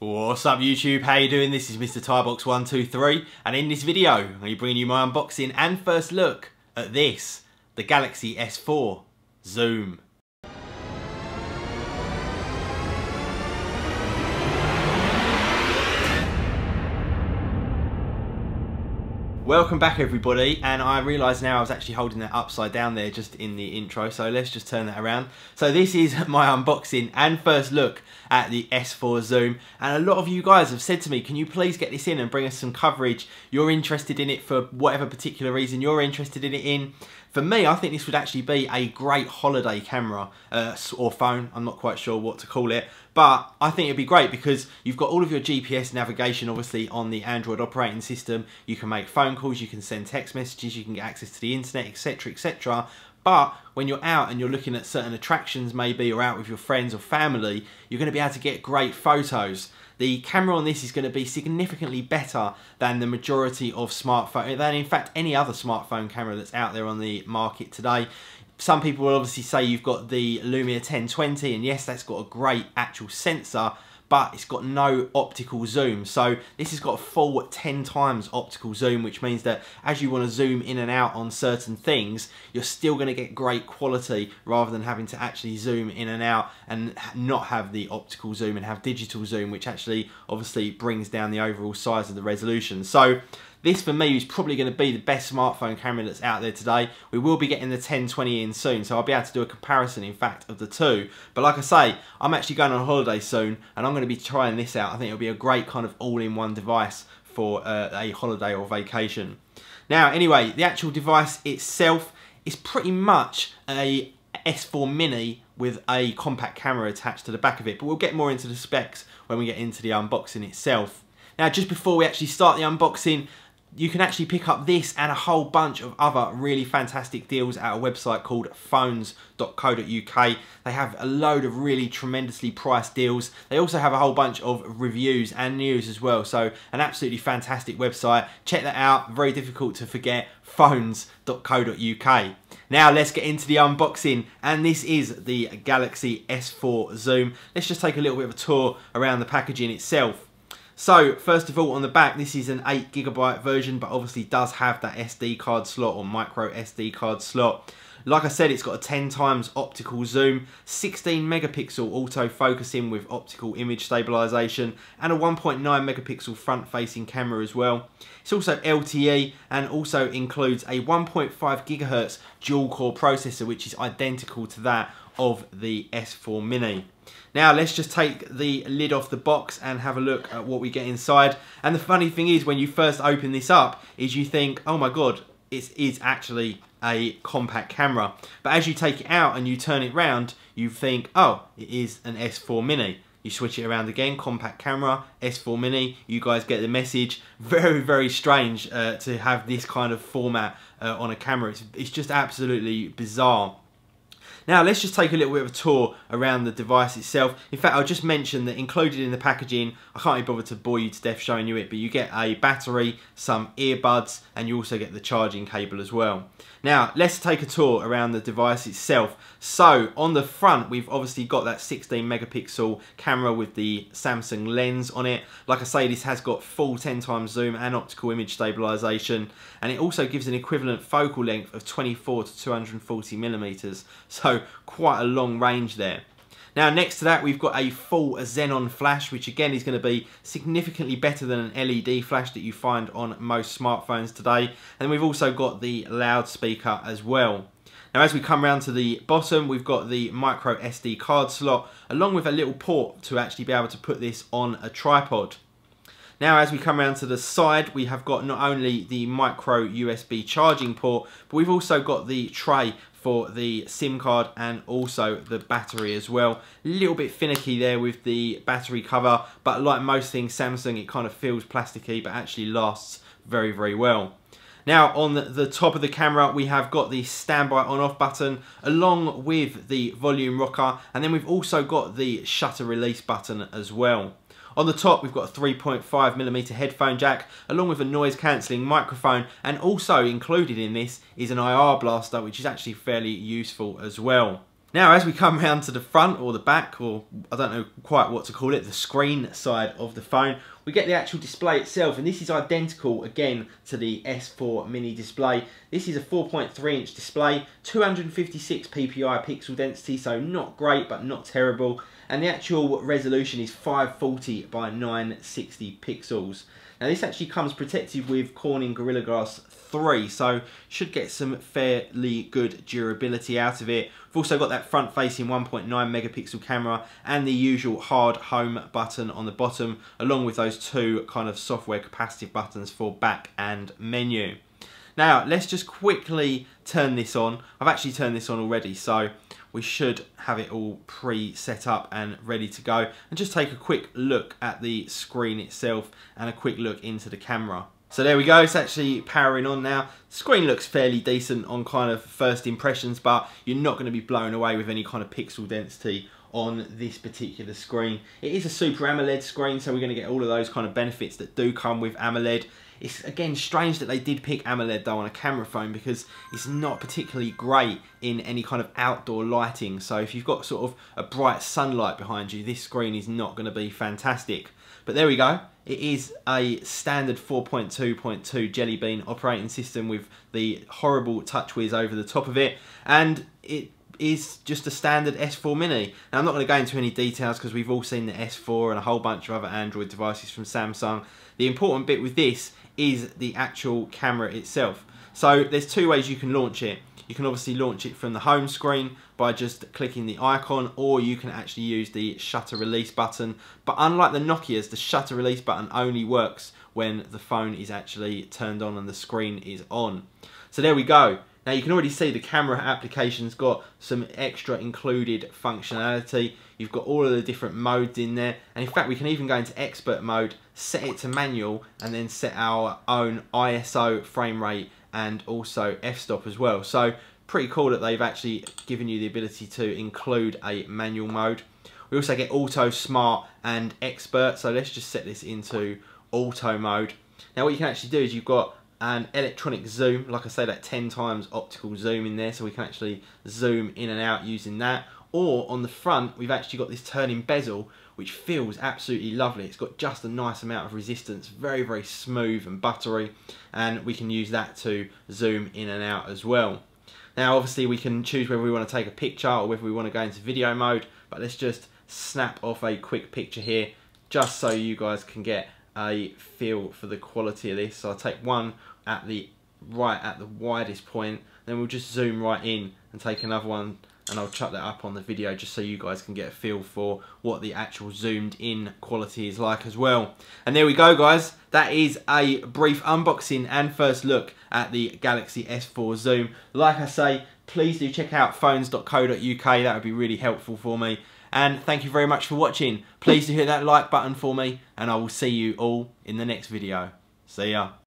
What's up YouTube, how you doing? This is Mr. Tybox123 and in this video I'm going to be bringing you my unboxing and first look at this, the Galaxy S4 Zoom. Welcome back everybody, and I realise now I was actually holding that upside down there just in the intro, so let's just turn that around. So this is my unboxing and first look at the S4 Zoom, and a lot of you guys have said to me, can you please get this in and bring us some coverage? You're interested in it for whatever particular reason you're interested in it in. For me, I think this would actually be a great holiday camera or phone. I'm not quite sure what to call it, but I think it'd be great because you've got all of your GPS navigation obviously on the Android operating system. You can make phone calls, you can send text messages, you can get access to the internet, etc, etc. But when you're out and you're looking at certain attractions maybe, or out with your friends or family, you're going to be able to get great photos. The camera on this is going to be significantly better than the majority of smartphone, than in fact any other smartphone camera that's out there on the market today. Some people will obviously say you've got the Lumia 1020, and yes, that's got a great actual sensor, but it's got no optical zoom. So this has got a full 10 times optical zoom, which means that as you want to zoom in and out on certain things, you're still going to get great quality rather than having to actually zoom in and out and not have the optical zoom and have digital zoom, which actually obviously brings down the overall size of the resolution. So this for me is probably going to be the best smartphone camera that's out there today. We will be getting the 1020 in soon, so I'll be able to do a comparison in fact of the two. But like I say, I'm actually going on holiday soon and I'm going to be trying this out. I think it'll be a great kind of all-in-one device for a holiday or vacation. Now anyway, the actual device itself is pretty much a S4 Mini with a compact camera attached to the back of it, but we'll get more into the specs when we get into the unboxing itself. Now just before we actually start the unboxing, you can actually pick up this and a whole bunch of other really fantastic deals at a website called phones.co.uk. They have a load of really tremendously priced deals. They also have a whole bunch of reviews and news as well. So an absolutely fantastic website. Check that out. Very difficult to forget. Phones.co.uk. Now let's get into the unboxing, and this is the Galaxy S4 Zoom. Let's just take a little bit of a tour around the packaging itself. So first of all, on the back, this is an 8GB version, but obviously does have that SD card slot or micro SD card slot. Like I said, it's got a 10 times optical zoom, 16 megapixel auto-focusing with optical image stabilization, and a 1.9 megapixel front-facing camera as well. It's also LTE and also includes a 1.5 gigahertz dual-core processor, which is identical to that of the S4 Mini. Now let's just take the lid off the box and have a look at what we get inside. And the funny thing is, when you first open this up, is you think, oh my god, it is actually a compact camera. But as you take it out and you turn it round, you think, oh, it is an S4 Mini. You switch it around again, compact camera, S4 Mini, you guys get the message. Very, very strange to have this kind of format on a camera. It's just absolutely bizarre. Now let's just take a little bit of a tour around the device itself. In fact, I'll just mention that included in the packaging, I can't be bothered to bore you to death showing you it, but you get a battery, some earbuds, and you also get the charging cable as well. Now let's take a tour around the device itself. So on the front, we've obviously got that 16 megapixel camera with the Samsung lens on it. Like I say, this has got full 10 times zoom and optical image stabilization, and it also gives an equivalent focal length of 24 to 240 millimeters. So quite a long range there. Now next to that, we've got a full xenon flash, which again is going to be significantly better than an LED flash that you find on most smartphones today. And we've also got the loudspeaker as well. Now as we come round to the bottom, we've got the micro SD card slot, along with a little port to actually be able to put this on a tripod. Now as we come around to the side, we have got not only the micro USB charging port, but we've also got the tray for the SIM card and also the battery as well. A little bit finicky there with the battery cover, but like most things Samsung, it kind of feels plasticky but actually lasts very, very well. Now on the top of the camera, we have got the standby on-off button along with the volume rocker, and then we've also got the shutter release button as well. On the top, we've got a 3.5mm headphone jack, along with a noise cancelling microphone, and also included in this is an IR blaster, which is actually fairly useful as well. Now as we come round to the front or the back, or I don't know quite what to call it, the screen side of the phone, we get the actual display itself, and this is identical again to the S4 mini display. This is a 4.3 inch display, 256 ppi pixel density, so not great but not terrible, and the actual resolution is 540 by 960 pixels. Now this actually comes protected with Corning Gorilla Glass 3, so should get some fairly good durability out of it. We've also got that front facing 1.9 megapixel camera and the usual hard home button on the bottom, along with those two kind of software capacitive buttons for back and menu. Now let's just quickly turn this on. I've actually turned this on already, so we should have it all pre-set up and ready to go, and just take a quick look at the screen itself and a quick look into the camera. So there we go, it's actually powering on now. The screen looks fairly decent on kind of first impressions, but you're not going to be blown away with any kind of pixel density on this particular screen. It is a Super AMOLED screen, so we're going to get all of those kind of benefits that do come with AMOLED. It's again strange that they did pick AMOLED though on a camera phone, because it's not particularly great in any kind of outdoor lighting. So if you've got sort of a bright sunlight behind you, this screen is not going to be fantastic. But there we go. It is a standard 4.2.2 Jelly Bean operating system with the horrible TouchWiz over the top of it, and it is just a standard S4 mini. Now I'm not going to go into any details because we've all seen the S4 and a whole bunch of other Android devices from Samsung. The important bit with this is the actual camera itself. So there's two ways you can launch it. You can obviously launch it from the home screen by just clicking the icon, or you can actually use the shutter release button. But unlike the Nokias, the shutter release button only works when the phone is actually turned on and the screen is on. So there we go. Now you can already see the camera application's got some extra included functionality. You've got all of the different modes in there, and in fact we can even go into expert mode, set it to manual, and then set our own ISO frame rate and also f-stop as well. So pretty cool that they've actually given you the ability to include a manual mode. We also get auto, smart and expert, so let's just set this into auto mode. Now what you can actually do is you've got an electronic zoom, like I say, that 10 times optical zoom in there, so we can actually zoom in and out using that. Or on the front we've actually got this turning bezel, which feels absolutely lovely. It's got just a nice amount of resistance, very very smooth and buttery, and we can use that to zoom in and out as well. Now obviously we can choose whether we want to take a picture or whether we want to go into video mode, but let's just snap off a quick picture here just so you guys can get a feel for the quality of this. So I'll take one at the widest point, then we'll just zoom right in and take another one, and I'll chuck that up on the video just so you guys can get a feel for what the actual zoomed in quality is like as well. And there we go guys, that is a brief unboxing and first look at the Galaxy S4 Zoom. Like I say, please do check out phones.co.uk, that would be really helpful for me. And thank you very much for watching. Please do hit that like button for me, and I will see you all in the next video. See ya.